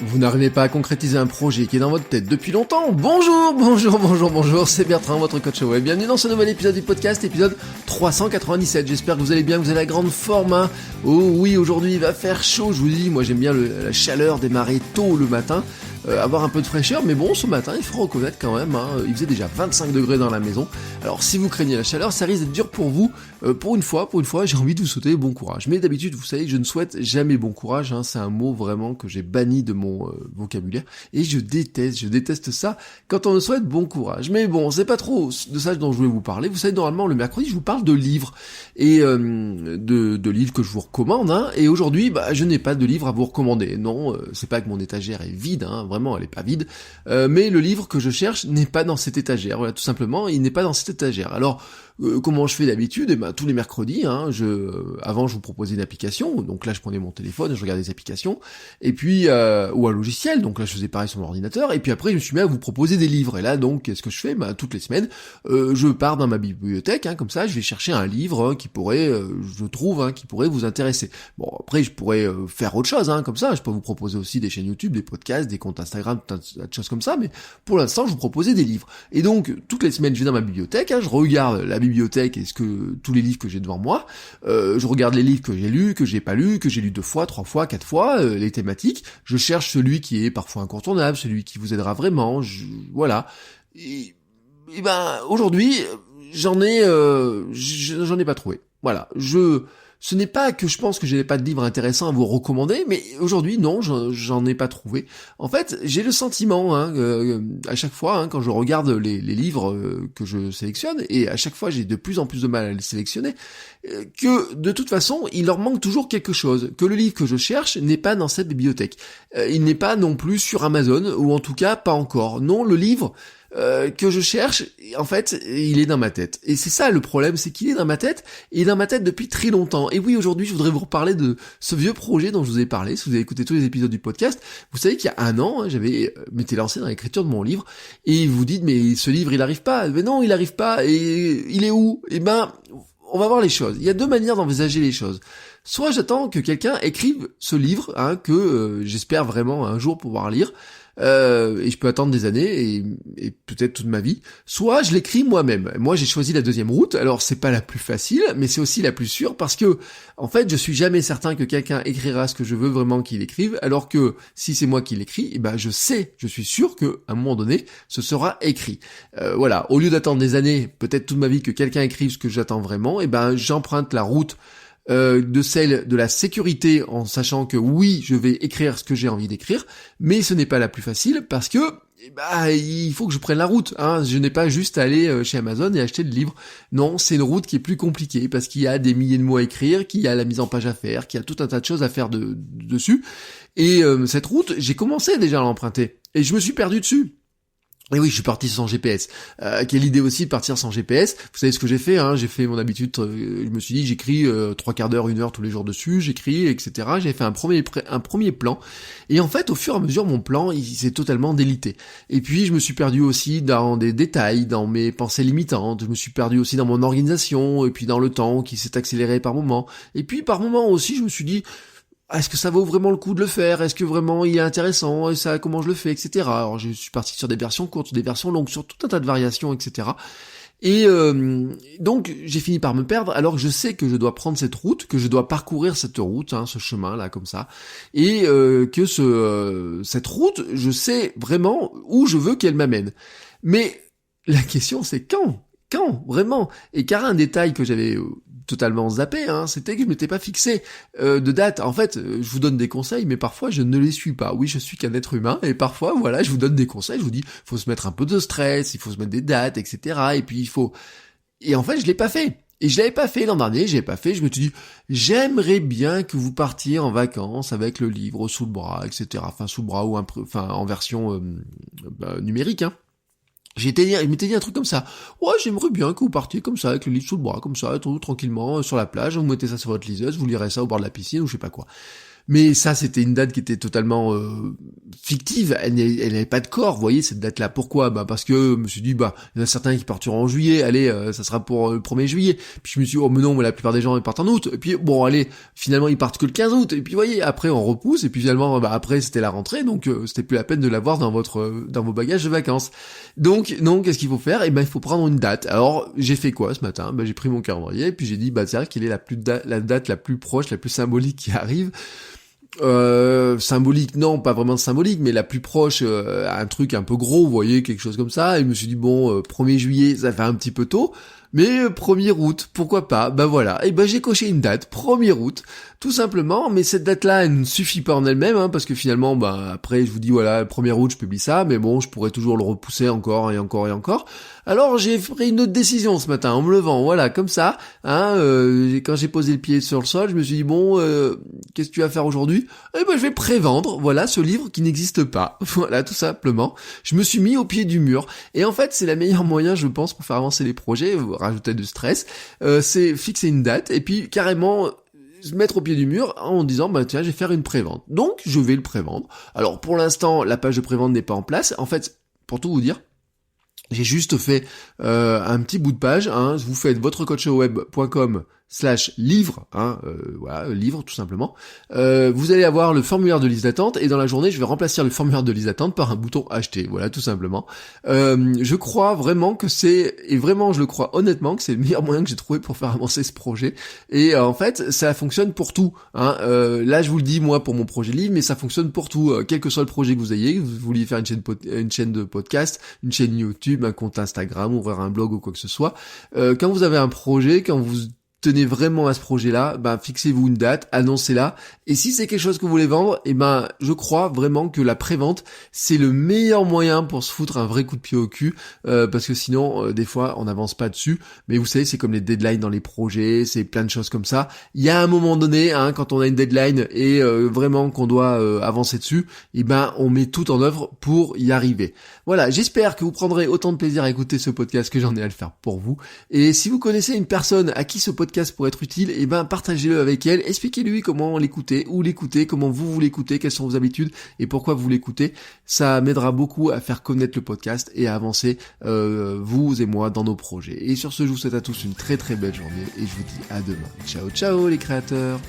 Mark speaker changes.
Speaker 1: Vous n'arrivez pas à concrétiser un projet qui est dans votre tête depuis longtemps? Bonjour, c'est Bertrand, votre coach web. Bienvenue dans ce nouvel épisode du podcast, épisode 397. J'espère que vous allez bien, que vous avez la grande forme, hein. Oh oui, aujourd'hui il va faire chaud, je vous dis, moi j'aime bien la chaleur, démarrer tôt le matin, avoir un peu de fraîcheur, mais bon, ce matin, il faut reconnaître quand même, hein, il faisait déjà 25 degrés dans la maison. Alors si vous craignez la chaleur, ça risque d'être dur pour vous. Pour une fois, j'ai envie de vous souhaiter bon courage. Mais d'habitude, vous savez, je ne souhaite jamais bon courage, hein, c'est un mot vraiment que j'ai banni de mon vocabulaire, et je déteste ça quand on me souhaite bon courage. Mais bon, c'est pas trop de ça dont je voulais vous parler. Vous savez, normalement, le mercredi, je vous parle de livres, et de livres que je vous recommande, hein, et aujourd'hui, je n'ai pas de livre à vous recommander. Non, c'est pas que mon étagère est vide, hein, vraiment, elle est pas vide, mais le livre que je cherche n'est pas dans cette étagère, voilà, tout simplement, il n'est pas dans cette étagère. Alors, comment je fais d'habitude? Tous les mercredis, hein, avant je vous proposais une application, donc là je prenais mon téléphone, je regardais des applications, et puis ou un logiciel, donc là je faisais pareil sur mon ordinateur, et puis après je me suis mis à vous proposer des livres, et là donc qu'est-ce que je fais? Toutes les semaines, je pars dans ma bibliothèque, hein, comme ça, je vais chercher un livre qui pourrait, je trouve, hein, qui pourrait vous intéresser. Bon, après je pourrais faire autre chose, hein, comme ça, je peux vous proposer aussi des chaînes YouTube, des podcasts, des comptes Instagram, tout un tas de choses comme ça, mais pour l'instant je vous proposais des livres. Et donc toutes les semaines je vais dans ma bibliothèque, hein, je regarde la bibliothèque, est-ce que tous les livres que j'ai devant moi, je regarde les livres que j'ai lus, que j'ai pas lus, que j'ai lus 2 fois, 3 fois, 4 fois, les thématiques, je cherche celui qui est parfois incontournable, celui qui vous aidera vraiment, voilà. Et aujourd'hui, j'en ai pas trouvé. Voilà, ce n'est pas que je pense que j'ai pas de livres intéressants à vous recommander, mais aujourd'hui, non, j'en ai pas trouvé. En fait, j'ai le sentiment, hein, à chaque fois, hein, quand je regarde les livres que je sélectionne, et à chaque fois j'ai de plus en plus de mal à les sélectionner, que de toute façon, il leur manque toujours quelque chose, que le livre que je cherche n'est pas dans cette bibliothèque. Il n'est pas non plus sur Amazon, ou en tout cas pas encore. Non, le livre que je cherche, en fait, il est dans ma tête. Et c'est ça le problème, c'est qu'il est dans ma tête, et il est dans ma tête depuis très longtemps. Et oui, aujourd'hui, je voudrais vous reparler de ce vieux projet dont je vous ai parlé. Si vous avez écouté tous les épisodes du podcast, vous savez qu'il y a 1 an, hein, m'étais lancé dans l'écriture de mon livre, et vous dites, mais ce livre, il arrive pas. Mais non, il arrive pas, et il est où? On va voir les choses. Il y a 2 manières d'envisager les choses. Soit j'attends que quelqu'un écrive ce livre, hein, que j'espère vraiment un jour pouvoir lire, et je peux attendre des années et peut-être toute ma vie. Soit je l'écris moi-même. Moi, j'ai choisi la 2e route. Alors, c'est pas la plus facile, mais c'est aussi la plus sûre parce que, en fait, je suis jamais certain que quelqu'un écrira ce que je veux vraiment qu'il écrive, alors que si c'est moi qui l'écris, je suis sûr que à un moment donné, ce sera écrit. Voilà. Au lieu d'attendre des années, peut-être toute ma vie, que quelqu'un écrive ce que j'attends vraiment, j'emprunte la route de celle de la sécurité, en sachant que oui, je vais écrire ce que j'ai envie d'écrire, mais ce n'est pas la plus facile parce que il faut que je prenne la route, hein. Je n'ai pas juste à aller chez Amazon et acheter le livre. Non, c'est une route qui est plus compliquée parce qu'il y a des milliers de mots à écrire, qu'il y a la mise en page à faire, qu'il y a tout un tas de choses à faire dessus. Et cette route, j'ai commencé déjà à l'emprunter et je me suis perdu dessus. Et oui, je suis parti sans GPS. Quelle idée aussi de partir sans GPS. Vous savez ce que j'ai fait, hein, j'ai fait mon habitude, je me suis dit, j'écris 3 quarts d'heure, 1 heure tous les jours dessus, j'écris, etc. J'ai fait un premier plan. Et en fait, au fur et à mesure, mon plan, il s'est totalement délité. Et puis, je me suis perdu aussi dans des détails, dans mes pensées limitantes. Je me suis perdu aussi dans mon organisation, et puis dans le temps qui s'est accéléré par moments. Et puis, par moments aussi, je me suis dit, est-ce que ça vaut vraiment le coup de le faire? Est-ce que vraiment il est intéressant? Et ça, comment je le fais, etc. Alors je suis parti sur des versions courtes, sur des versions longues, sur tout un tas de variations, etc. Et donc j'ai fini par me perdre, alors que je sais que je dois prendre cette route, que je dois parcourir cette route, hein, ce chemin là comme ça, et que cette route, je sais vraiment où je veux qu'elle m'amène. Mais la question c'est quand vraiment? Et car un détail que j'avais totalement zappé, hein, c'était que je m'étais pas fixé de date. En fait, je vous donne des conseils, mais parfois je ne les suis pas. Oui, je suis qu'un être humain, et parfois, voilà, je vous donne des conseils, je vous dis, faut se mettre un peu de stress, il faut se mettre des dates, etc. Et puis et en fait, je l'ai pas fait. Et je l'avais pas fait l'an dernier, je me suis dit, j'aimerais bien que vous partiez en vacances avec le livre sous le bras, etc. Enfin, sous le bras ou en version numérique, hein. Je m'étais dit un truc comme ça. Ouais, j'aimerais bien que vous partiez comme ça, avec le livre sous le bras, comme ça, tout tranquillement, sur la plage, vous mettez ça sur votre liseuse, vous lirez ça au bord de la piscine, ou je sais pas quoi. Mais ça, c'était une date qui était totalement fictive. Elle n'avait pas de corps, vous voyez, cette date-là. Pourquoi ? Parce que je me suis dit, il y en a certains qui partiront en juillet. Allez, ça sera pour le 1er juillet. Puis je me suis dit, oh mais non, mais la plupart des gens ils partent en août. Et puis bon, allez, finalement ils partent que le 15 août. Et puis vous voyez, après on repousse. Et puis finalement, après c'était la rentrée, donc c'était plus la peine de l'avoir dans vos bagages de vacances. Donc non, qu'est-ce qu'il faut faire ? Il faut prendre une date. Alors j'ai fait quoi ce matin ? J'ai pris mon calendrier et puis j'ai dit, c'est vrai qu'il est la date la plus proche, la plus symbolique qui arrive. Symbolique, non, pas vraiment symbolique, mais la plus proche, un truc un peu gros, vous voyez, quelque chose comme ça. Et je me suis dit, 1er juillet, ça fait un petit peu tôt, mais 1er août, pourquoi pas ? Voilà. Et j'ai coché une date, 1er août, tout simplement, mais cette date-là, elle ne suffit pas en elle-même, parce que finalement, après, je vous dis, voilà, le 1er août, je publie ça, mais bon, je pourrais toujours le repousser encore et encore et encore. Alors, j'ai pris une autre décision ce matin, en me levant, voilà, comme ça, quand j'ai posé le pied sur le sol, je me suis dit, qu'est-ce que tu vas faire aujourd'hui ? Je vais prévendre, voilà, ce livre qui n'existe pas. Voilà, tout simplement. Je me suis mis au pied du mur. Et en fait, c'est le meilleur moyen, je pense, pour faire avancer les projets, rajouter du stress, c'est fixer une date, et puis carrément se mettre au pied du mur en disant, tiens, je vais faire une prévente. Donc, je vais le prévendre. Alors, pour l'instant, la page de prévente n'est pas en place. En fait, pour tout vous dire, j'ai juste fait un petit bout de page, vous faites votrecoachweb.com/livre, voilà, livre tout simplement. Vous allez avoir le formulaire de liste d'attente et dans la journée, je vais remplacer le formulaire de liste d'attente par un bouton acheter, voilà tout simplement. Je crois vraiment que je le crois honnêtement que c'est le meilleur moyen que j'ai trouvé pour faire avancer ce projet. Et en fait, ça fonctionne pour tout. Là, je vous le dis moi pour mon projet livre, mais ça fonctionne pour tout, quel que soit le projet que vous ayez. Vous vouliez faire une chaîne de podcast, une chaîne YouTube, un compte Instagram, ouvrir un blog ou quoi que ce soit. Quand vous avez un projet, quand vous tenez vraiment à ce projet-là, fixez-vous une date, annoncez-la. Et si c'est quelque chose que vous voulez vendre, je crois vraiment que la prévente, c'est le meilleur moyen pour se foutre un vrai coup de pied au cul, parce que sinon, des fois, on n'avance pas dessus. Mais vous savez, c'est comme les deadlines dans les projets, c'est plein de choses comme ça. Il y a un moment donné, quand on a une deadline et vraiment qu'on doit avancer dessus, on met tout en œuvre pour y arriver. Voilà, j'espère que vous prendrez autant de plaisir à écouter ce podcast que j'en ai à le faire pour vous. Et si vous connaissez une personne à qui ce podcast pour être utile, partagez-le avec elle, expliquez-lui comment l'écouter, où l'écouter, comment vous l'écoutez, quelles sont vos habitudes et pourquoi vous l'écoutez. Ça m'aidera beaucoup à faire connaître le podcast et à avancer vous et moi dans nos projets. Et sur ce, je vous souhaite à tous une très très belle journée et je vous dis à demain. Ciao ciao les créateurs.